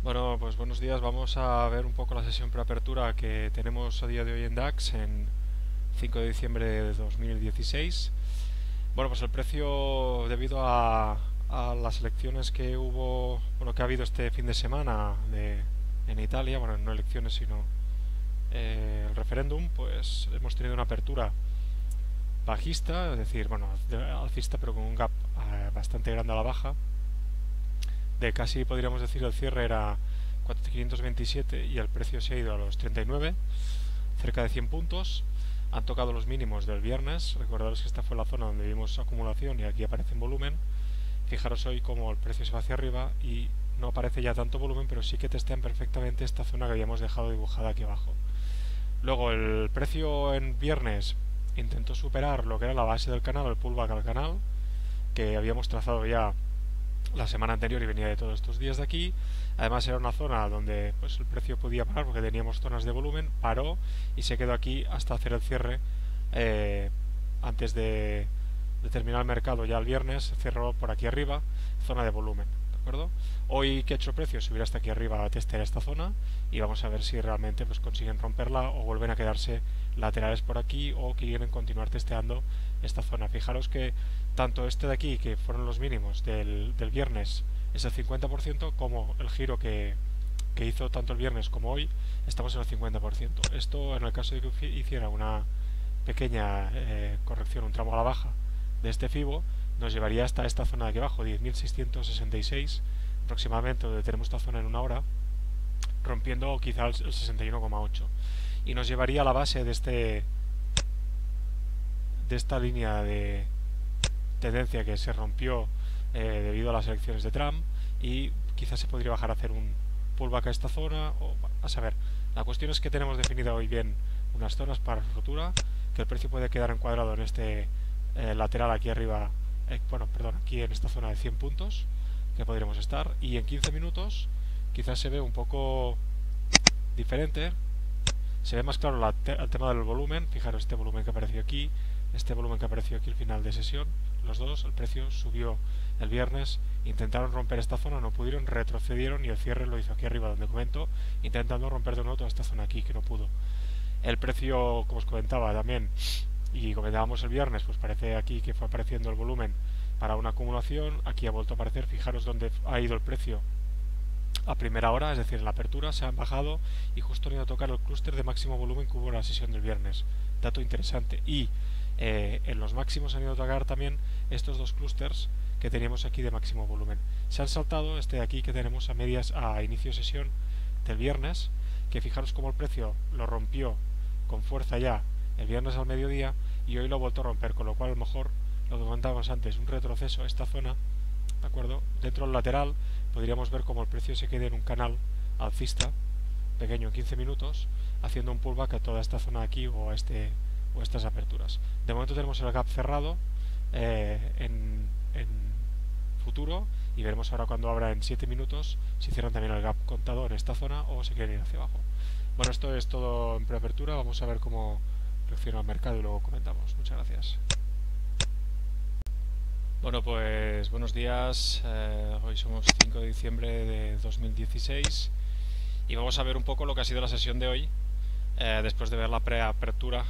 Bueno, pues buenos días. Vamos a ver un poco la sesión preapertura que tenemos a día de hoy en DAX en 5 de diciembre de 2016. Bueno, pues el precio debido a las elecciones que hubo, bueno, que ha habido este fin de semana en Italia, bueno, no elecciones sino el referéndum, pues hemos tenido una apertura bajista, es decir, bueno, alcista pero con un gap bastante grande a la baja, de casi podríamos decir el cierre era 427 y el precio se ha ido a los 39, cerca de 100 puntos. Han tocado los mínimos del viernes. Recordaros que esta fue la zona donde vimos acumulación y aquí aparece en volumen. Fijaros hoy como el precio se va hacia arriba y no aparece ya tanto volumen, pero sí que testean perfectamente esta zona que habíamos dejado dibujada aquí abajo. Luego el precio en viernes intentó superar lo que era la base del canal, el pullback al canal, que habíamos trazado ya la semana anterior y venía de todos estos días de aquí. Además era una zona donde pues el precio podía parar porque teníamos zonas de volumen, paró y se quedó aquí hasta hacer el cierre eh, antes de terminar el mercado ya el viernes, cerró por aquí arriba, zona de volumen. ¿De acuerdo? Hoy que ha hecho el precio, subir hasta aquí arriba a testear esta zona y vamos a ver si realmente pues consiguen romperla o vuelven a quedarse laterales por aquí o quieren continuar testeando esta zona. Fijaros que tanto este de aquí, que fueron los mínimos del viernes, es el 50%, como el giro que hizo tanto el viernes como hoy, estamos en el 50%. Esto en el caso de que hiciera una pequeña corrección, un tramo a la baja de este FIBO, nos llevaría hasta esta zona de aquí abajo, 10.666 aproximadamente, donde tenemos esta zona en una hora, rompiendo quizá el 61,8 y nos llevaría a la base de esta línea de tendencia que se rompió debido a las elecciones de Trump y quizás se podría bajar a hacer un pullback a esta zona o a saber. La cuestión es que tenemos definida hoy bien unas zonas para rotura, que el precio puede quedar encuadrado en este lateral aquí arriba, bueno, perdón, aquí en esta zona de 100 puntos que podríamos estar, y en 15 minutos quizás se ve un poco diferente, se ve más claro el tema del volumen. Fijaros este volumen que apareció aquí, este volumen que apareció aquí al final de sesión, los dos, el precio subió el viernes, intentaron romper esta zona, no pudieron, retrocedieron y el cierre lo hizo aquí arriba donde comento, intentando romper de nuevo toda esta zona aquí que no pudo. El precio, como os comentaba también, y comentábamos el viernes, pues parece aquí que fue apareciendo el volumen para una acumulación, aquí ha vuelto a aparecer, fijaros dónde ha ido el precio a primera hora, es decir, en la apertura se han bajado y justo han ido a tocar el clúster de máximo volumen que hubo en la sesión del viernes. Dato interesante. Y en los máximos han ido a tocar también estos dos clústers que teníamos aquí de máximo volumen. Se han saltado este de aquí que tenemos a inicio de sesión del viernes, que fijaros cómo el precio lo rompió con fuerza ya el viernes al mediodía y hoy lo ha vuelto a romper, con lo cual a lo mejor lo que comentábamos antes, un retroceso a esta zona, ¿de acuerdo? Dentro del lateral podríamos ver cómo el precio se quede en un canal alcista pequeño en 15 minutos, haciendo un pullback a toda esta zona de aquí o estas aperturas. De momento tenemos el gap cerrado en futuro y veremos ahora cuando abra en 7 minutos si cierran también el gap contado en esta zona o se quieren ir hacia abajo. Bueno, esto es todo en preapertura, vamos a ver cómo reacciona el mercado y luego comentamos. Muchas gracias. Bueno, pues buenos días. Hoy somos 5 de diciembre de 2016 y vamos a ver un poco lo que ha sido la sesión de hoy después de ver la preapertura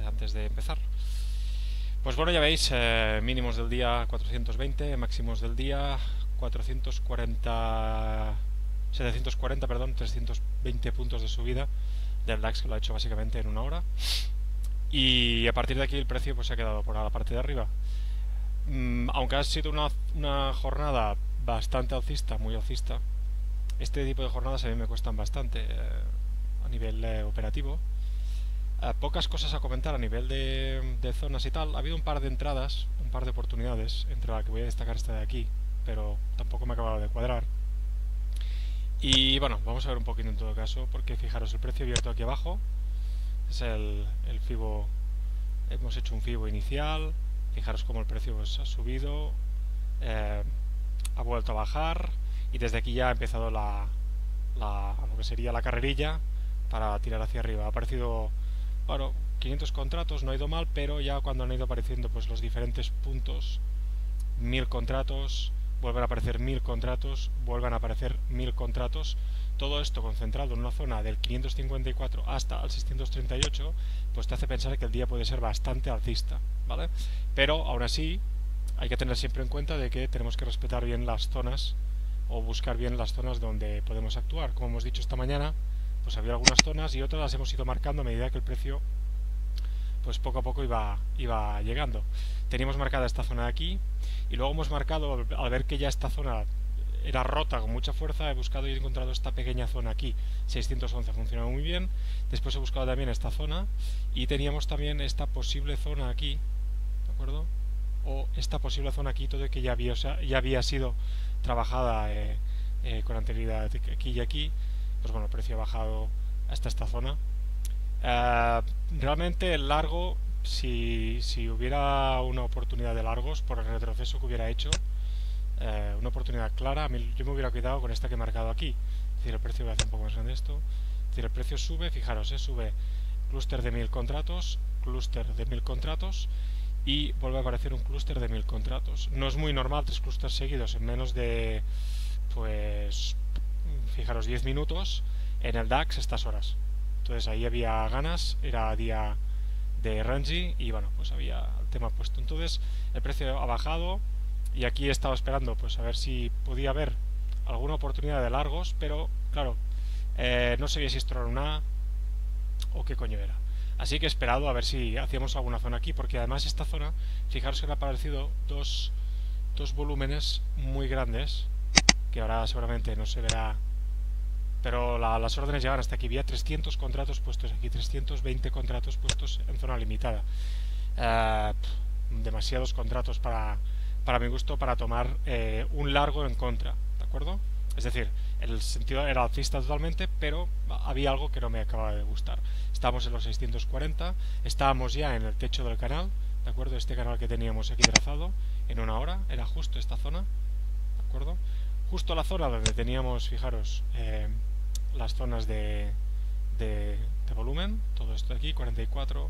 antes de empezar. Pues bueno, ya veis, mínimos del día 420, máximos del día 740, perdón, 320 puntos de subida del DAX, que lo ha hecho básicamente en una hora. Y a partir de aquí el precio pues se ha quedado por la parte de arriba. Aunque ha sido una jornada bastante alcista, muy alcista, este tipo de jornadas a mí me cuestan bastante a nivel operativo. Pocas cosas a comentar a nivel de zonas y tal. Ha habido un par de entradas, un par de oportunidades, entre las que voy a destacar esta de aquí, pero tampoco me ha acabado de cuadrar. Y bueno, vamos a ver un poquito en todo caso, porque fijaros, el precio abierto aquí abajo es el FIBO. Hemos hecho un FIBO inicial. Fijaros cómo el precio pues, ha subido, ha vuelto a bajar y desde aquí ya ha empezado lo que sería la carrerilla para tirar hacia arriba. Ha aparecido, bueno, 500 contratos, no ha ido mal, pero ya cuando han ido apareciendo pues los diferentes puntos, 1000 contratos, vuelven a aparecer 1000 contratos, vuelven a aparecer 1000 contratos. Todo esto concentrado en una zona del 554 hasta el 638, pues te hace pensar que el día puede ser bastante alcista, ¿vale? Pero aún así hay que tener siempre en cuenta de que tenemos que respetar bien las zonas o buscar bien las zonas donde podemos actuar. Como hemos dicho esta mañana, pues había algunas zonas y otras las hemos ido marcando a medida que el precio pues poco a poco iba llegando. Teníamos marcada esta zona de aquí y luego hemos marcado, al ver que ya esta zona era rota con mucha fuerza, he buscado y he encontrado esta pequeña zona aquí, 611, ha funcionado muy bien. Después he buscado también esta zona y teníamos también esta posible zona aquí, ¿de acuerdo? O esta posible zona aquí, todo que ya había sido trabajada con anterioridad aquí y aquí. Pues bueno, el precio ha bajado hasta esta zona. Realmente el largo, si hubiera una oportunidad de largos por el retroceso que hubiera hecho, una oportunidad clara, yo me hubiera cuidado con esta que he marcado aquí. Es decir, el precio, voy a hacer un poco más grande esto. Es decir, el precio sube, fijaros, sube clúster de 1000 contratos, clúster de 1000 contratos y vuelve a aparecer un clúster de 1000 contratos. No es muy normal 3 clústeres seguidos en menos de, pues, fijaros, 10 minutos en el DAX estas horas. Entonces ahí había ganas, era día de Renzi y bueno, pues había el tema puesto. Entonces el precio ha bajado y aquí he estado esperando pues a ver si podía haber alguna oportunidad de largos, pero claro, no sabía si esto era una A o qué coño era. Así que he esperado a ver si hacíamos alguna zona aquí, porque además esta zona, fijaros que han aparecido dos volúmenes muy grandes, que ahora seguramente no se verá, pero las órdenes llegan hasta aquí. Había 300 contratos puestos aquí, 320 contratos puestos en zona limitada. Demasiados contratos para mi gusto para tomar un largo en contra, ¿de acuerdo? Es decir, el sentido era alcista totalmente, pero había algo que no me acababa de gustar. Estábamos en los 640, estábamos ya en el techo del canal, ¿de acuerdo? Este canal que teníamos aquí trazado en una hora, era justo esta zona, ¿de acuerdo? Justo la zona donde teníamos, fijaros, las zonas de volumen, todo esto de aquí, 44,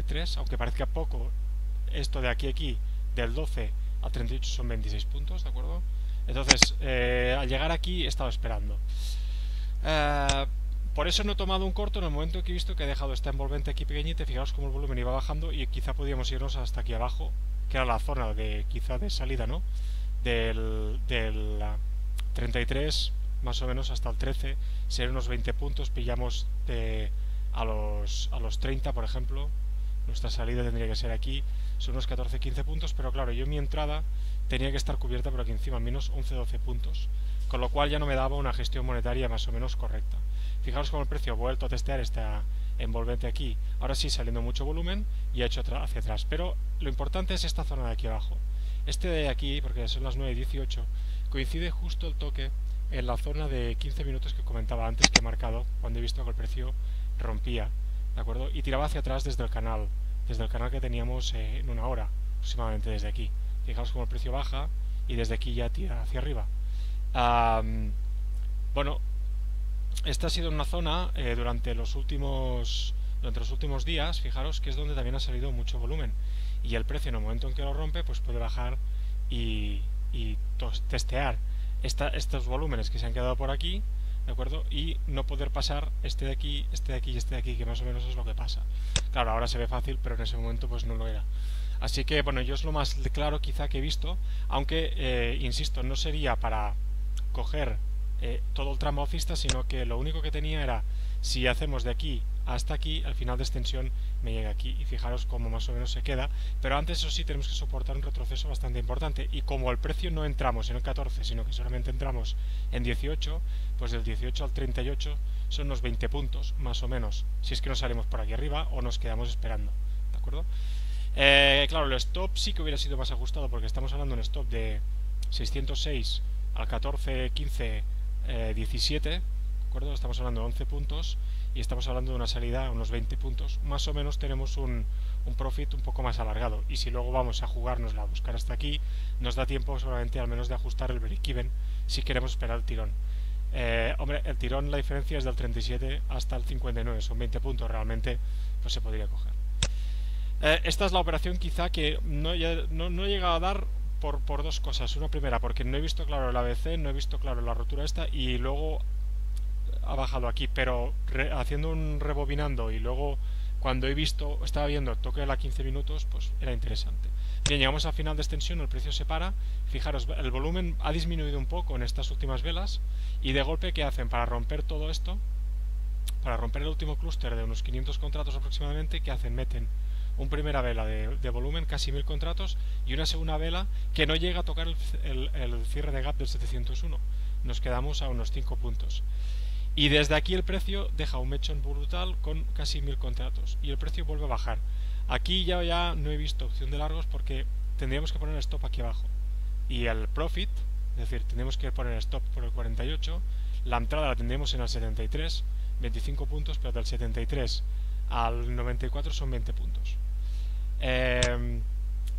3, aunque parezca poco, esto de aquí a aquí, del 12 al 38 son 26 puntos, ¿de acuerdo? Entonces, al llegar aquí he estado esperando. Por eso no he tomado un corto en el momento que he visto que he dejado esta envolvente aquí pequeñita. Fijaos cómo el volumen iba bajando y quizá podíamos irnos hasta aquí abajo, que era la zona de quizá de salida, ¿no? Del 33 más o menos hasta el 13, serían unos 20 puntos. Pillamos a los 30, por ejemplo. Nuestra salida tendría que ser aquí, son unos 14-15 puntos, pero claro, yo mi entrada tenía que estar cubierta por aquí encima, al menos 11-12 puntos, con lo cual ya no me daba una gestión monetaria más o menos correcta. Fijaros cómo el precio ha vuelto a testear esta envolvente aquí, ahora sí saliendo mucho volumen y ha hecho hacia atrás, pero lo importante es esta zona de aquí abajo. Este de aquí, porque son las 9:18, coincide justo el toque en la zona de 15 minutos que comentaba antes, que he marcado cuando he visto que el precio rompía, ¿de acuerdo? Y tiraba hacia atrás desde el canal que teníamos en una hora, aproximadamente desde aquí. Fijaos cómo el precio baja y desde aquí ya tira hacia arriba. Bueno, esta ha sido una zona durante los últimos días, fijaros que es donde también ha salido mucho volumen. Y el precio en el momento en que lo rompe, pues puede bajar y testear estos volúmenes que se han quedado por aquí, ¿de acuerdo? Y no poder pasar este de aquí, este de aquí y este de aquí, que más o menos es lo que pasa. Claro, ahora se ve fácil, pero en ese momento pues no lo era. Así que bueno, yo es lo más claro quizá que he visto, aunque insisto, no sería para coger todo el tramo alcista, sino que lo único que tenía era, si hacemos de aquí hasta aquí, al final de extensión me llega aquí, y fijaros cómo más o menos se queda, pero antes eso sí tenemos que soportar un retroceso bastante importante, y como el precio no entramos en el 14, sino que solamente entramos en 18, pues del 18 al 38 son unos 20 puntos, más o menos, si es que nos salimos por aquí arriba o nos quedamos esperando, ¿de acuerdo? Claro, el stop sí que hubiera sido más ajustado, porque estamos hablando de un stop de 606 al 14, 15, 17, ¿de acuerdo? Estamos hablando de 11 puntos y estamos hablando de una salida a unos 20 puntos. Más o menos tenemos un profit un poco más alargado, y si luego vamos a jugárnosla, a buscar hasta aquí, nos da tiempo seguramente al menos de ajustar el break-even si queremos esperar el tirón. Hombre, el tirón, la diferencia es del 37 hasta el 59, son 20 puntos, realmente pues se podría coger. Esta es la operación quizá que no he llegado a dar por dos cosas. Una primera, porque no he visto claro el ABC, no he visto claro la rotura esta, y luego ha bajado aquí, pero haciendo un rebobinando y luego cuando he visto, estaba viendo toque de la 15 minutos, pues era interesante. Bien, llegamos al final de extensión, el precio se para. Fijaros, el volumen ha disminuido un poco en estas últimas velas y de golpe, ¿qué hacen? Para romper todo esto, para romper el último clúster de unos 500 contratos aproximadamente, ¿qué hacen? Meten una primera vela de volumen, casi 1000 contratos, y una segunda vela que no llega a tocar el cierre de gap del 701. Nos quedamos a unos 5 puntos. Y desde aquí el precio deja un mechón brutal con casi 1000 contratos. Y el precio vuelve a bajar. Aquí ya no he visto opción de largos porque tendríamos que poner el stop aquí abajo. Y el profit, es decir, tendríamos que poner stop por el 48. La entrada la tendríamos en el 73, 25 puntos, pero del 73 al 94 son 20 puntos.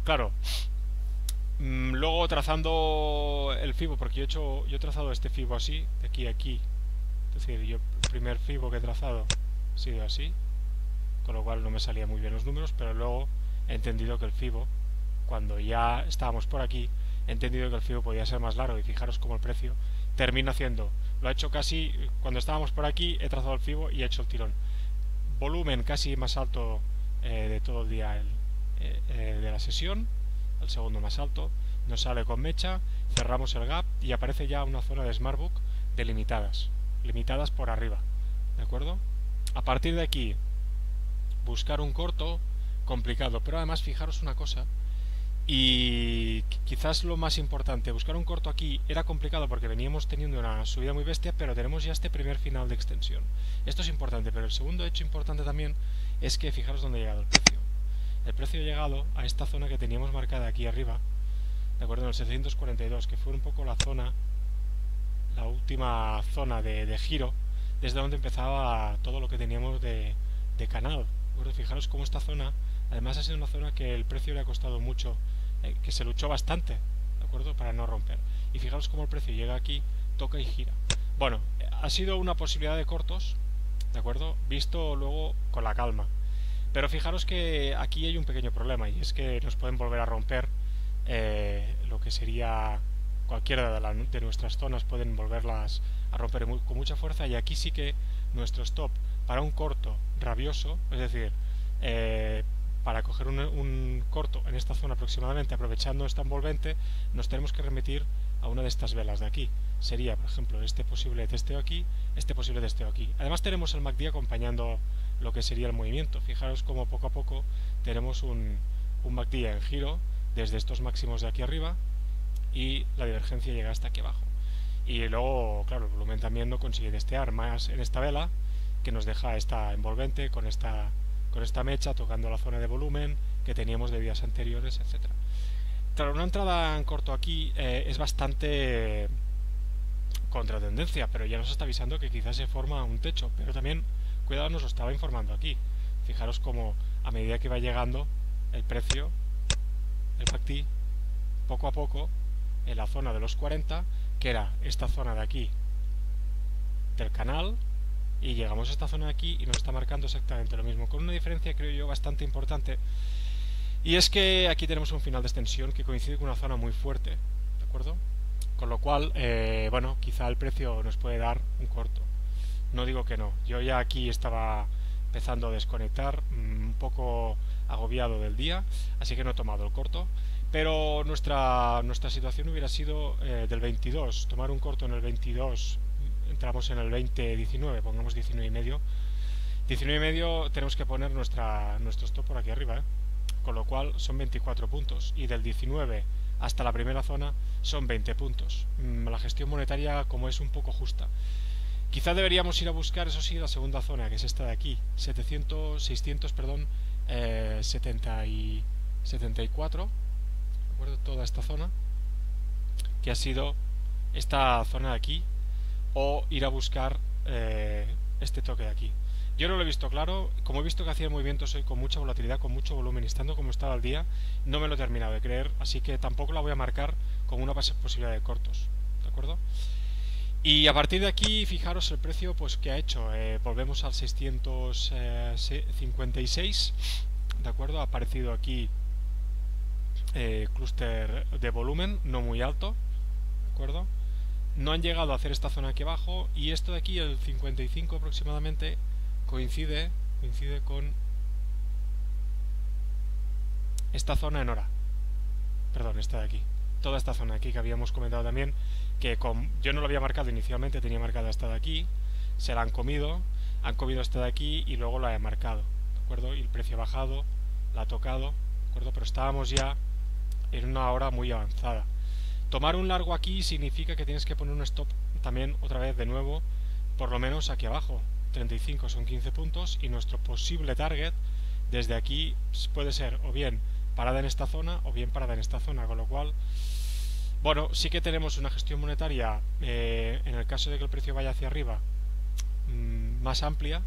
Claro, luego trazando el FIBO, porque yo he trazado este FIBO así, de aquí a aquí. Es decir, yo el primer FIBO que he trazado ha sido así, con lo cual no me salían muy bien los números, pero luego he entendido que el FIBO, cuando ya estábamos por aquí, he entendido que el FIBO podía ser más largo, y fijaros cómo el precio termina haciendo. Lo ha hecho casi, cuando estábamos por aquí, he trazado el FIBO y he hecho el tirón. Volumen casi más alto de todo el día de la sesión, el segundo más alto, nos sale con mecha, cerramos el gap y aparece ya una zona de Smartbook de limitadas por arriba, ¿de acuerdo? A partir de aquí, buscar un corto, complicado, pero además fijaros una cosa, y quizás lo más importante, buscar un corto aquí era complicado porque veníamos teniendo una subida muy bestia, pero tenemos ya este primer final de extensión. Esto es importante, pero el segundo hecho importante también es que fijaros dónde ha llegado el precio. El precio ha llegado a esta zona que teníamos marcada aquí arriba, ¿de acuerdo? En el 742, que fue un poco la zona, la última zona de giro, desde donde empezaba todo lo que teníamos de canal. Bueno, fijaros cómo esta zona, además ha sido una zona que el precio le ha costado mucho, que se luchó bastante, ¿de acuerdo? Para no romper. Y fijaros cómo el precio llega aquí, toca y gira. Bueno, ha sido una posibilidad de cortos, ¿de acuerdo? Visto luego con la calma. Pero fijaros que aquí hay un pequeño problema, y es que nos pueden volver a romper lo que sería cualquiera de nuestras zonas, pueden volverlas a romper con mucha fuerza, y aquí sí que nuestro stop para un corto rabioso, es decir, para coger un corto en esta zona aproximadamente, aprovechando esta envolvente, nos tenemos que remitir a una de estas velas de aquí. Sería, por ejemplo, este posible testeo aquí, este posible testeo aquí. Además tenemos el MACD acompañando lo que sería el movimiento. Fijaros cómo poco a poco tenemos un MACD en giro desde estos máximos de aquí arriba, y la divergencia llega hasta aquí abajo. Y luego, claro, el volumen también no consigue testear más en esta vela, que nos deja esta envolvente con esta mecha tocando la zona de volumen que teníamos de días anteriores, etcétera. Claro, una entrada en corto aquí es bastante contratendencia, pero ya nos está avisando que quizás se forma un techo. Pero también, cuidado, nos lo estaba informando aquí. Fijaros cómo a medida que va llegando el precio, el MACD, poco a poco, en la zona de los 40, que era esta zona de aquí del canal, y llegamos a esta zona de aquí y nos está marcando exactamente lo mismo, con una diferencia, creo yo, bastante importante, y es que aquí tenemos un final de extensión que coincide con una zona muy fuerte, ¿de acuerdo? Con lo cual, bueno, quizá el precio nos puede dar un corto. No digo que no, yo ya aquí estaba empezando a desconectar, un poco agobiado del día, así que no he tomado el corto. Pero nuestra situación hubiera sido del 22, tomar un corto en el 22, entramos en el 20-19, pongamos 19,5. 19,5 tenemos que poner nuestro stop por aquí arriba, con lo cual son 24 puntos, y del 19 hasta la primera zona son 20 puntos. La gestión monetaria, como es un poco justa. Quizá deberíamos ir a buscar, eso sí, la segunda zona, que es esta de aquí, 74, toda esta zona, que ha sido esta zona de aquí, o ir a buscar este toque de aquí. Yo no lo he visto claro, como he visto que hacía movimientos hoy con mucha volatilidad, con mucho volumen, y estando como estaba el día, no me lo he terminado de creer, así que tampoco la voy a marcar como una posibilidad de cortos, ¿de acuerdo? Y a partir de aquí, fijaros el precio pues que ha hecho, volvemos al 656, ¿de acuerdo? Ha aparecido aquí clúster de volumen no muy alto, ¿de acuerdo? No han llegado a hacer esta zona aquí abajo, y esto de aquí, el 55 aproximadamente, coincide con esta zona en hora. Perdón, esta de aquí. Toda esta zona aquí que habíamos comentado también, que yo no lo había marcado inicialmente, tenía marcada esta de aquí, se la han comido esta de aquí y luego la he marcado, ¿de acuerdo? Y el precio ha bajado, la ha tocado, ¿de acuerdo? Pero estábamos ya en una hora muy avanzada. Tomar un largo aquí significa que tienes que poner un stop también otra vez de nuevo, por lo menos aquí abajo. 35 son 15 puntos y nuestro posible target desde aquí puede ser o bien parada en esta zona o bien parada en esta zona, con lo cual, bueno, sí que tenemos una gestión monetaria en el caso de que el precio vaya hacia arriba más amplia,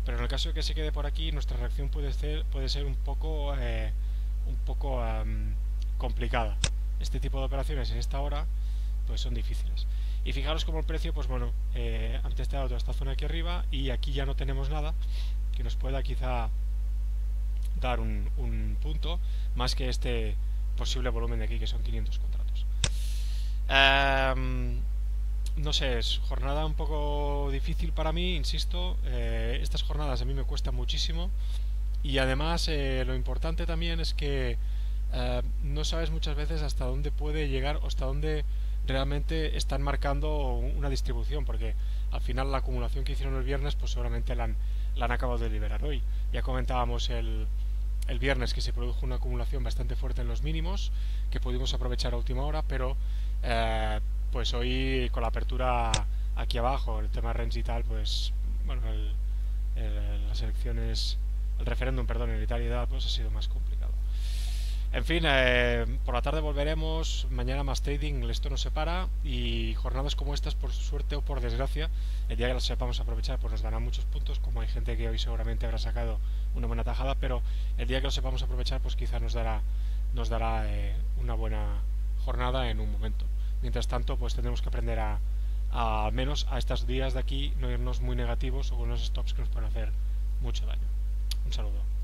pero en el caso de que se quede por aquí, nuestra reacción puede ser un poco complicada. Este tipo de operaciones en esta hora pues son difíciles. Y fijaros como el precio, pues bueno, antes te ha dado toda esta zona aquí arriba y aquí ya no tenemos nada que nos pueda quizá dar un punto más que este posible volumen de aquí, que son 500 contratos. No sé, es jornada un poco difícil para mí, insisto. Estas jornadas a mí me cuestan muchísimo, y además lo importante también es que no sabes muchas veces hasta dónde puede llegar o hasta dónde realmente están marcando una distribución, porque al final la acumulación que hicieron el viernes pues seguramente la han acabado de liberar hoy. Ya comentábamos el viernes que se produjo una acumulación bastante fuerte en los mínimos que pudimos aprovechar a última hora, pero pues hoy con la apertura aquí abajo, el tema Renzi y tal, pues bueno, las elecciones, el referéndum, perdón, en Italia y tal, pues ha sido más complicado. En fin, por la tarde volveremos, mañana más trading, esto no se para, y jornadas como estas, por suerte o por desgracia, el día que las sepamos aprovechar pues nos darán muchos puntos, como hay gente que hoy seguramente habrá sacado una buena tajada, pero el día que lo sepamos aprovechar pues quizás nos dará una buena jornada en un momento. Mientras tanto pues tendremos que aprender al menos a estos días de aquí no irnos muy negativos o con unos stops que nos pueden hacer mucho daño. Un saludo.